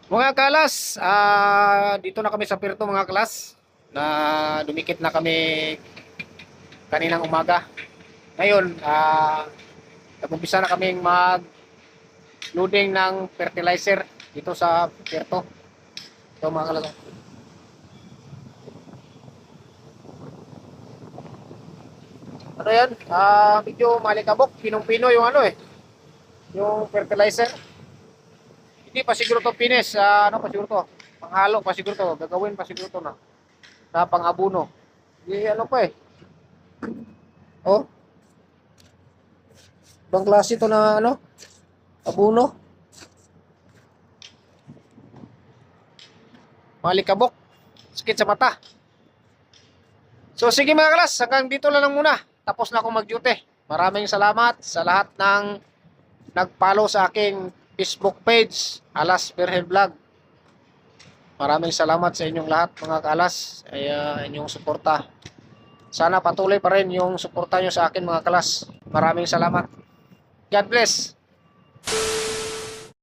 Mga kalas, dito na kami sa Pirto mga kalas na dumikit na kami kaninang umaga. Ngayon, nag-umpisa na kaming mag-loading ng fertilizer dito sa Pirto. Ito mga kalas. Ano yan? Medyo malikabok, pinong-pino yung yung fertilizer. Hindi pa siguro to finish, ano pa siguro to? Panghalo pa siguro to, gagawin pa siguro to na pang-abuno. Hindi ano pa eh. Oh, ibang klase to na abuno. Malikabok, sakit sa mata. So sige mga kalas, hanggang dito lang muna. Tapos na ako mag-duty. Maraming salamat sa lahat ng nag-follow sa aking Facebook page, Alas Berhel Vlog. Maraming salamat sa inyong lahat mga kalas, ay inyong suporta. Sana patuloy pa rin yung suporta nyo sa akin mga kalas. Maraming salamat. God bless.